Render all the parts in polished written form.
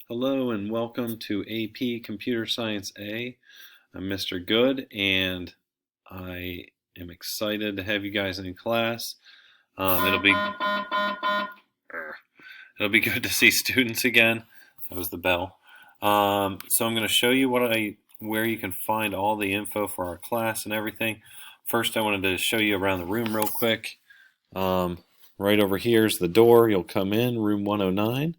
Hello and welcome to AP Computer Science A. I'm Mr. Good and I am excited to have you guys in class. It'll be good to see students again. That was the bell. So I'm going to show you where you can find all the info for our class and everything. First, I wanted to show you around the room real quick. Right over here is the door. You'll come in, room 109.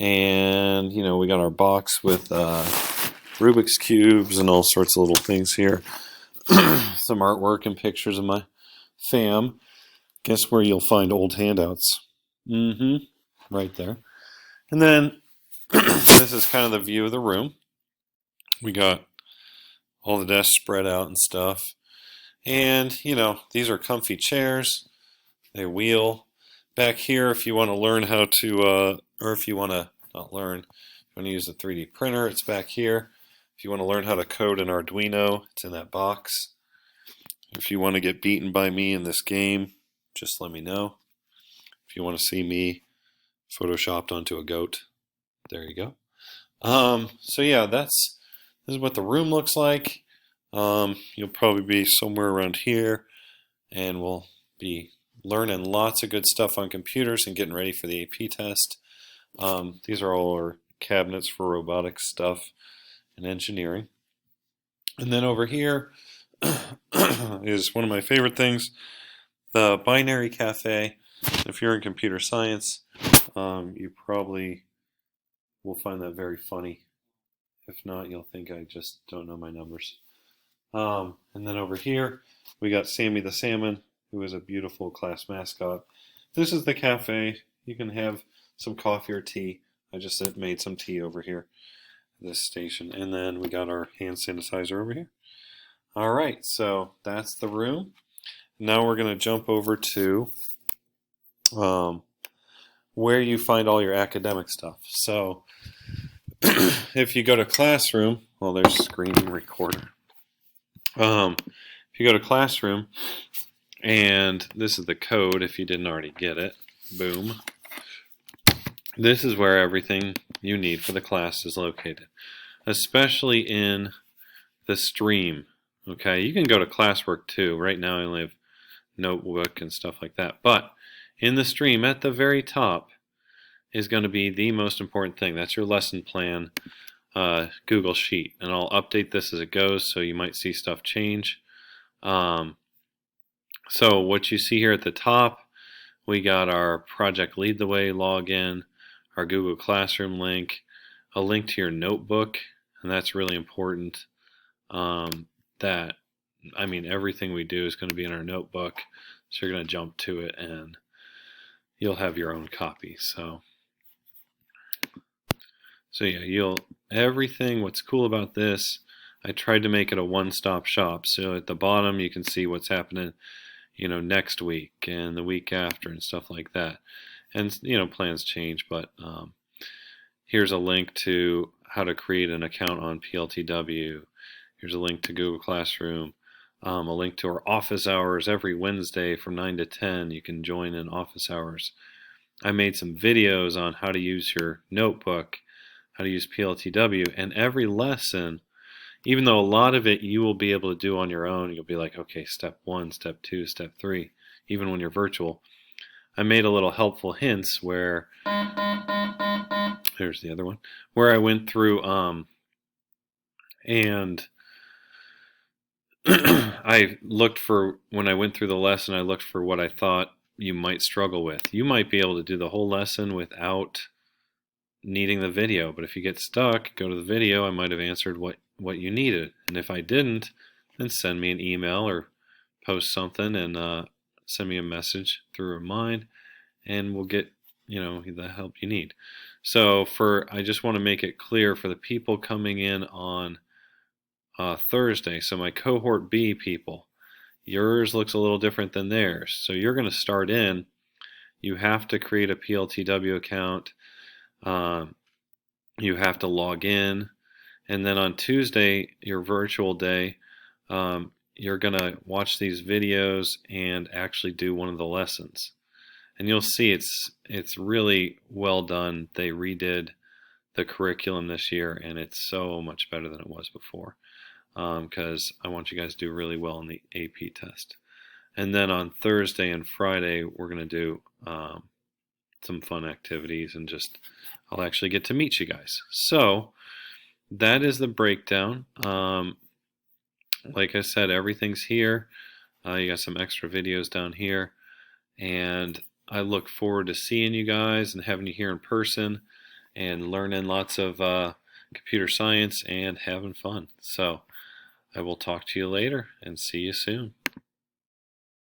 And, we got our box with Rubik's Cubes and all sorts of little things here. Some artwork and pictures of my fam. Guess where you'll find old handouts? Right there. And then, this is kind of the view of the room. We got all the desks spread out and stuff. And, these are comfy chairs. They wheel. Back here, if you want to learn how to, or if you want to not learn, if you want to use a 3D printer, it's back here. If you want to learn how to code an Arduino, it's in that box. If you want to get beaten by me in this game, just let me know. If you want to see me photoshopped onto a goat, there you go. So yeah, this is what the room looks like. You'll probably be somewhere around here, and we'll be learning lots of good stuff on computers and getting ready for the AP test. These are all our cabinets for robotics stuff and engineering. And then over here is one of my favorite things, the binary cafe. If you're in computer science, you probably will find that very funny. If not, you'll think I just don't know my numbers. And then over here, we got Sammy the Salmon, who is a beautiful class mascot. This is the cafe. You can have some coffee or tea. I just made some tea over here at this station. And then we got our hand sanitizer over here. All right, so that's the room. Now we're going to jump over to where you find all your academic stuff. So if you go to Classroom, well, there's screen recorder. If you go to Classroom, and this is the code if you didn't already get it, boom. This is where everything you need for the class is located, especially in the stream. Okay, you can go to classwork too. Right now I only have notebook and stuff like that, but in the stream at the very top is going to be the most important thing. That's your lesson plan Google Sheet, and I'll update this as it goes, so you might see stuff change. So what you see here at the top, we got our Project Lead the Way login, our Google Classroom link, a link to your notebook, and that's really important. Everything we do is going to be in our notebook, so you're going to jump to it and you'll have your own copy. So yeah, everything. What's cool about this, I tried to make it a one-stop shop. So at the bottom you can see what's happening, next week and the week after and stuff like that. And plans change, but here's a link to how to create an account on PLTW. Here's a link to Google Classroom. A link to our office hours every Wednesday from 9 to 10. You can join in office hours. I made some videos on how to use your notebook, how to use PLTW, and every lesson, even though a lot of it you will be able to do on your own, you'll be like, okay, step 1, step 2, step 3, even when you're virtual. I made a little helpful hints where, here's the other one, where I went through and I looked for, when I went through the lesson, I looked for what I thought you might struggle with. You might be able to do the whole lesson without needing the video, but if you get stuck, go to the video. I might have answered what you needed, and if I didn't, then send me an email or post something and send me a message through Remind, and we'll get the help you need. So I just want to make it clear for the people coming in on Thursday. So my cohort B people, yours looks a little different than theirs. So you're going to start in. You have to create a PLTW account. You have to log in, and then on Tuesday, your virtual day, you're going to watch these videos and actually do one of the lessons. And you'll see it's really well done. They redid the curriculum this year, and it's so much better than it was before, because I want you guys to do really well in the AP test. And then on Thursday and Friday, we're going to do some fun activities, and just I'll actually get to meet you guys. So that is the breakdown. Like I said, everything's here. You got some extra videos down here, and I look forward to seeing you guys and having you here in person and learning lots of computer science and having fun. So I will talk to you later and see you soon.